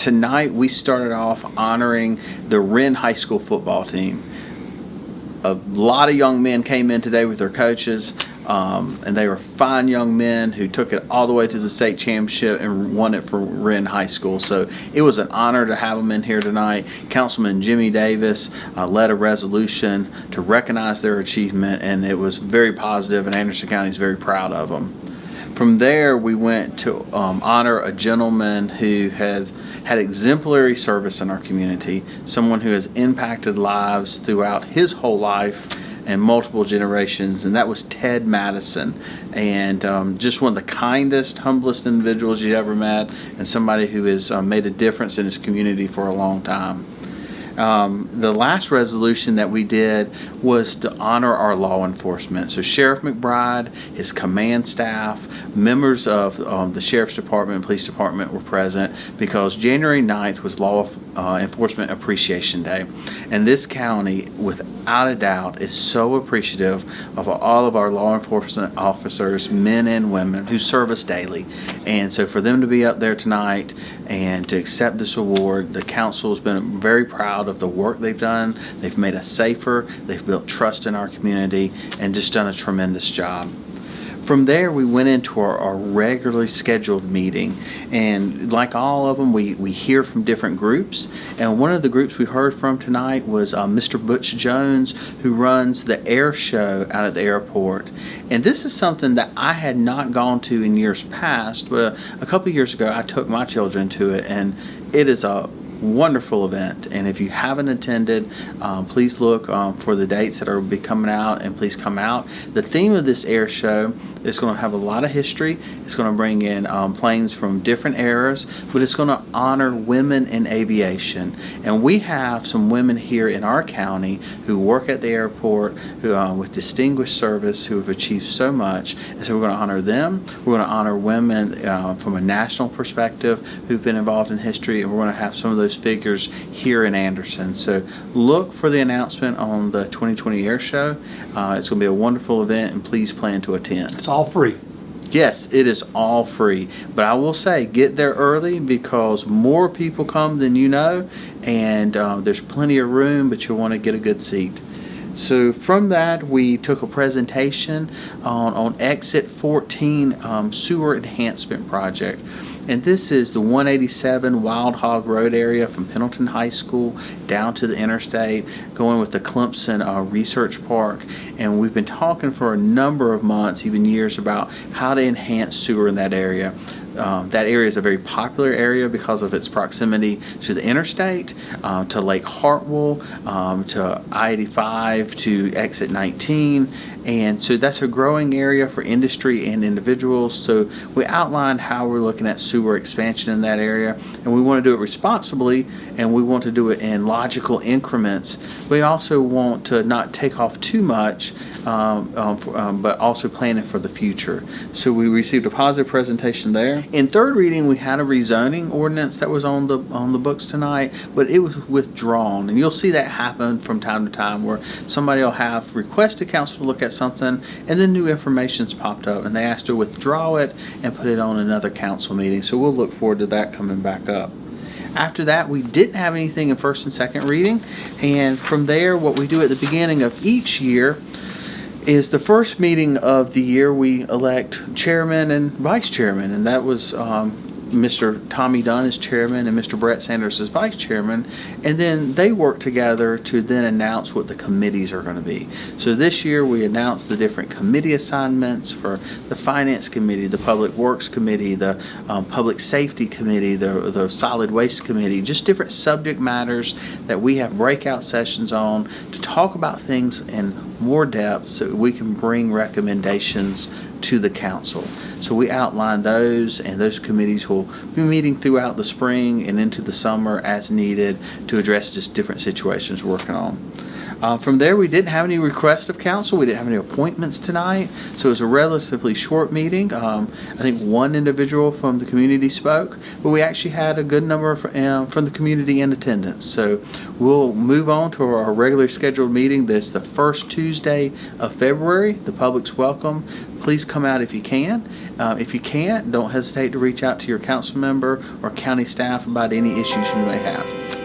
tonight we started off honoring the Wren High School football team. A lot of young men came in today with their coaches, and they were fine young men who took it all the way to the state championship and won it for Wren High School. So it was an honor to have them in here tonight. Councilman Jimmy Davis led a resolution to recognize their achievement, and it was very positive, and Anderson County is very proud of them. From there, we went to honor a gentleman who had exemplary service in our community, someone who has impacted lives throughout his whole life and multiple generations, and that was Ted Madison. And just one of the kindest, humblest individuals you ever met, and somebody who has made a difference in his community for a long time. The last resolution that we did was to honor our law enforcement. So Sheriff McBride, his command staff, members of the Sheriff's Department and Police Department were present because January 9th was Law Enforcement Appreciation Day. And this county, without a doubt, is so appreciative of all of our law enforcement officers, men and women, who serve us daily. And so for them to be up there tonight and to accept this award, the council has been very proud of the work they've done. They've made us safer, they've built trust in our community, and just done a tremendous job. From there, we went into our regularly scheduled meeting, and like all of them, we hear from different groups. And one of the groups we heard from tonight was Mr. Butch Jones, who runs the air show out at the airport. And this is something that I had not gone to in years past, but a couple years ago, I took my children to it, and it is a wonderful event. And if you haven't attended, please look for the dates that will be coming out, and please come out. The theme of this air show is going to have a lot of history. It's going to bring in planes from different eras, but it's going to honor women in aviation. And we have some women here in our county who work at the airport who with distinguished service, who have achieved so much. And so we're going to honor them. We're going to honor women from a national perspective who've been involved in history, and we're going to have some of those figures here in Anderson. So look for the announcement on the 2020 air show. It's going to be a wonderful event, and please plan to attend. It's all free. Yes, it is all free, but I will say get there early because more people come than you know, and there's plenty of room, but you'll want to get a good seat. So from that, we took a presentation on Exit 14 Sewer Enhancement Project. And this is the 187 Wild Hog Road area from Pendleton High School down to the interstate, going with the Clemson Research Park. And we've been talking for a number of months, even years, about how to enhance sewer in that area. That area is a very popular area because of its proximity to the interstate, to Lake Hartwell, to I-85, to Exit 19, and so that's a growing area for industry and individuals. So we outlined how we're looking at sewer expansion in that area, and we want to do it responsibly, and we want to do it in logical increments. We also want to not take off too much, but also planning for the future. So we received a positive presentation there. In third reading, we had a rezoning ordinance that was on the books tonight, but it was withdrawn, and you'll see that happen from time to time where somebody will have requested council to look at something, and then new information's popped up, and they asked to withdraw it and put it on another council meeting. So we'll look forward to that coming back up. After that, we didn't have anything in first and second reading, and from there, what we do at the beginning of each year is the first meeting of the year we elect chairman and vice chairman, and that was Mr. Tommy Dunn as chairman and Mr. Brett Sanders as vice chairman, and then they work together to then announce what the committees are going to be. So this year we announced the different committee assignments for the Finance Committee, the Public Works Committee, the Public Safety Committee, the Solid Waste Committee, just different subject matters that we have breakout sessions on to talk about things in more depth so we can bring recommendations to the council. So we outline those, and those committees will be meeting throughout the spring and into the summer as needed to address just different situations we're working on. From there, we didn't have any requests of council. We didn't have any appointments tonight, so it was a relatively short meeting. I think one individual from the community spoke, but we actually had a good number from the community in attendance. So we'll move on to our regularly scheduled meeting. That's the first Tuesday of February. The public's welcome. Please come out if you can. If you can't, don't hesitate to reach out to your council member or county staff about any issues you may have.